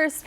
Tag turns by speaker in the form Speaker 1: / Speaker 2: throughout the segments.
Speaker 1: first,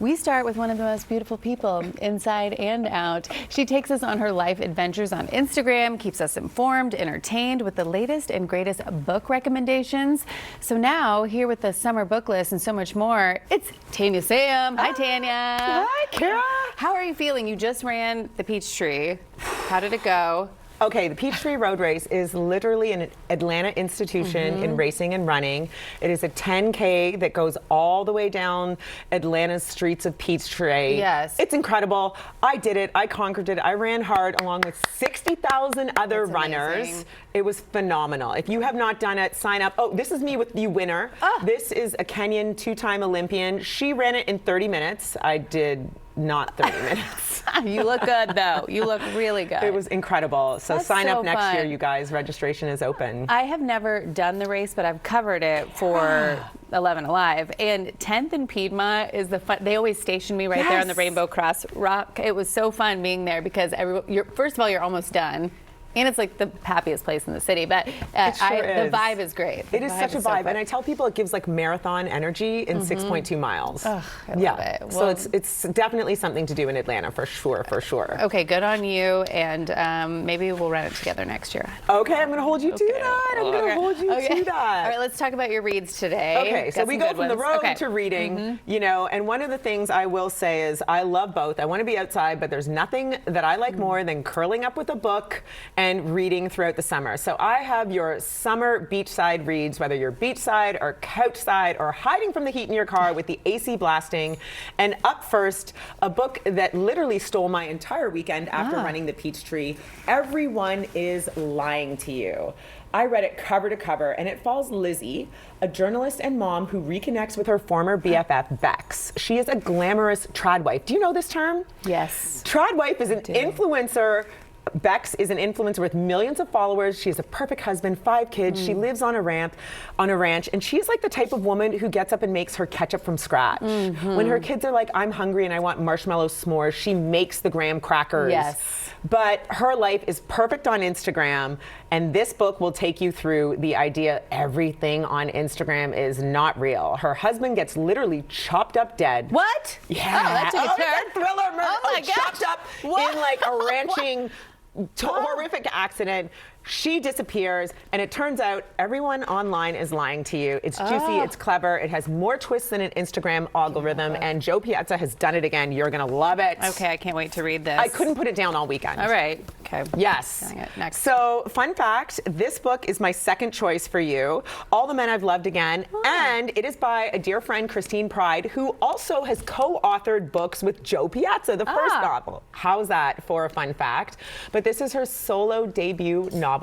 Speaker 1: we start with one of the most beautiful people inside and out. She takes us on her life adventures on Instagram, keeps us informed, entertained with the latest and greatest book recommendations. So now, here with the summer book list and so much more, it's Tanya Sam. Hi, Tanya.
Speaker 2: Hi, Kara.
Speaker 1: How are you feeling? You just ran the Peachtree. How did it go?
Speaker 2: Okay, the Peachtree Road Race is literally an Atlanta institution in racing and running. It is a 10K that goes all the way down Atlanta's streets of Peachtree.
Speaker 1: Yes.
Speaker 2: It's incredible. I did it. I conquered it. I ran hard along with 60,000 other
Speaker 1: That's
Speaker 2: runners.
Speaker 1: amazing.
Speaker 2: It was phenomenal. If you have not done it, sign up. Oh, this is me with the winner. This is a Kenyan two-time Olympian. She ran it in 30 minutes. I did not 30 minutes.
Speaker 1: You look good, though. You look really good.
Speaker 2: It was incredible. So
Speaker 1: That's
Speaker 2: sign
Speaker 1: so
Speaker 2: up next
Speaker 1: fun.
Speaker 2: year, you guys. Registration is open.
Speaker 1: I have never done the race, but I've covered it for 11 Alive. And 10th and Piedmont is the fun. They always station me right there on the
Speaker 2: Yes.
Speaker 1: Rainbow Cross Rock. It was so fun being there because first of all, you're almost done. And it's like the happiest place in the city, but
Speaker 2: It
Speaker 1: the
Speaker 2: is.
Speaker 1: vibe is great.
Speaker 2: It is such a
Speaker 1: so
Speaker 2: vibe,
Speaker 1: fun.
Speaker 2: and I tell people it gives like marathon energy in 6.2 miles.
Speaker 1: I
Speaker 2: yeah,
Speaker 1: love it.
Speaker 2: So it's definitely something to do in Atlanta for sure, for sure.
Speaker 1: Okay, good on you, and maybe we'll run it together next year.
Speaker 2: Okay, I'm gonna hold you to that. I'm gonna hold you to that.
Speaker 1: All right, let's talk about your reads today.
Speaker 2: Okay, so
Speaker 1: Got
Speaker 2: we
Speaker 1: some
Speaker 2: go
Speaker 1: good
Speaker 2: from the
Speaker 1: ones.
Speaker 2: road to reading, you know, and one of the things I will say is I love both. I want to be outside, but there's nothing that I like more than curling up with a book and reading throughout the summer. So I have your summer beachside reads, whether you're beachside or couchside or hiding from the heat in your car with the AC blasting. And up first, a book that literally stole my entire weekend after running the Peachtree. Everyone is lying to you. I read it cover to cover, and it follows Lizzie, a journalist and mom who reconnects with her former BFF, Bex. She is a glamorous trad wife. Do you know this term?
Speaker 1: Yes.
Speaker 2: Trad wife is an influencer. Bex is an influencer with millions of followers. She has a perfect husband, 5 kids. She lives on a ranch, and she's like the type of woman who gets up and makes her ketchup from scratch. When her kids are like, I'm hungry and I want marshmallow s'mores, she makes the graham crackers.
Speaker 1: Yes.
Speaker 2: But her life is perfect on Instagram, and this book will take you through the idea everything on Instagram is not real. Her husband gets literally chopped up dead.
Speaker 1: What?
Speaker 2: Yeah.
Speaker 1: Oh, that took a turn.
Speaker 2: It's a thriller murder.
Speaker 1: Oh my gosh.
Speaker 2: Chopped up
Speaker 1: What?
Speaker 2: in like a ranching horrific accident. She disappears, and it turns out everyone online is lying to you. It's juicy, it's clever, it has more twists than an Instagram algorithm, and Joe Piazza has done it again. You're gonna love it.
Speaker 1: Okay, I can't wait to read this.
Speaker 2: I couldn't put it down all weekend.
Speaker 1: All right. Okay.
Speaker 2: Yes.
Speaker 1: Doing it. Next.
Speaker 2: So, fun fact, this book is my second choice for you, All the Men I've Loved Again, and it is by a dear friend, Christine Pride, who also has co-authored books with Joe Piazza, the first novel. How's that for a fun fact? But this is her solo debut novel.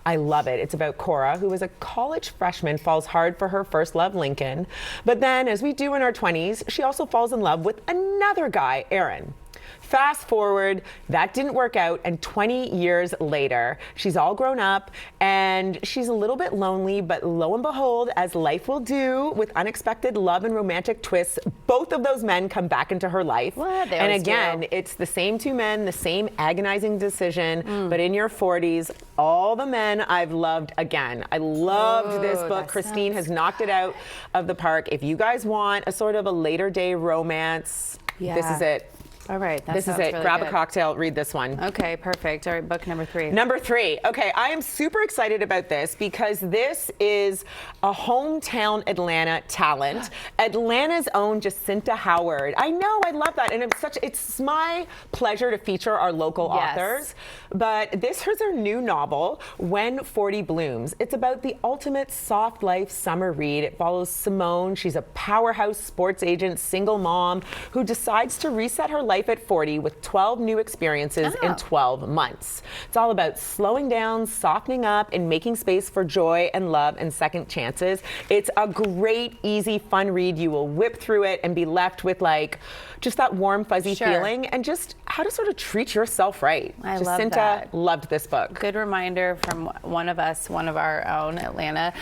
Speaker 2: I love it. It's about Cora, who is a college freshman, falls hard for her first love, Lincoln. But then, as we do in our 20s, she also falls in love with another guy, Aaron. Fast forward, that didn't work out, and 20 years later, she's all grown up, and she's a little bit lonely, but lo and behold, as life will do, with unexpected love and romantic twists, both of those men come back into her life.
Speaker 1: What? They
Speaker 2: And
Speaker 1: always
Speaker 2: again,
Speaker 1: do.
Speaker 2: it's the same two men, the same agonizing decision, but in your 40s, All the Men I've Loved Again. I loved this book.
Speaker 1: that
Speaker 2: Christine
Speaker 1: sounds
Speaker 2: has knocked it out of the park. If you guys want a sort of a later day romance, this is it.
Speaker 1: All right. That
Speaker 2: This is
Speaker 1: sounds
Speaker 2: it.
Speaker 1: really
Speaker 2: Grab
Speaker 1: good.
Speaker 2: a cocktail, read this one.
Speaker 1: Okay, perfect. All right, book number 3.
Speaker 2: Number 3. Okay, I am super excited about this because this is a hometown Atlanta talent. Atlanta's own Jacinta Howard. I know, I love that. And it's my pleasure to feature our local
Speaker 1: Yes.
Speaker 2: authors. But this is her new novel, When 40 Blooms. It's about the ultimate soft life summer read. It follows Simone. She's a powerhouse sports agent, single mom, who decides to reset her life at 40 with 12 new experiences in 12 months. It's all about slowing down, softening up, and making space for joy and love and second chances. It's a great, easy, fun read. You will whip through it and be left with like just that warm, fuzzy feeling and just how to sort of treat yourself right.
Speaker 1: I love
Speaker 2: Jacinta
Speaker 1: that.
Speaker 2: loved this book.
Speaker 1: Good reminder from one of us, one of our own, Atlanta.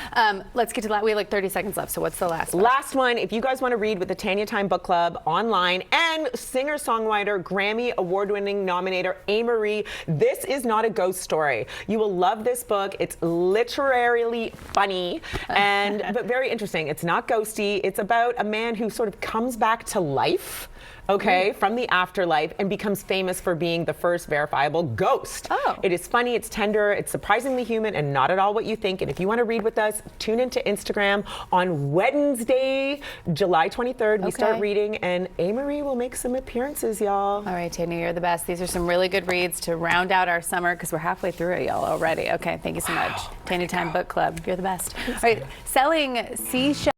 Speaker 1: Let's get to that. We have like 30 seconds left. So what's the last one?
Speaker 2: Last one, if you guys want to read with the Tanya Time Book Club online, and singer-songwriter, Grammy Award-winning nominator Amerie, This Is Not a Ghost Story. You will love this book. It's literally funny but very interesting. It's not ghosty. It's about a man who sort of comes back to life, okay, from the afterlife, and becomes famous for being the first verifiable ghost.
Speaker 1: Oh.
Speaker 2: It is funny, it's tender, it's surprisingly human, and not at all what you think. And if you want to read with us, tune into Instagram on Wednesday, July 23rd. We start reading, and Amerie will make some appearances, y'all.
Speaker 1: All right, Tanya, you're the best. These are some really good reads to round out our summer because we're halfway through it, y'all, already. Okay, thank you so much. Tanya Time Book Club, you're the best. All right, selling seashell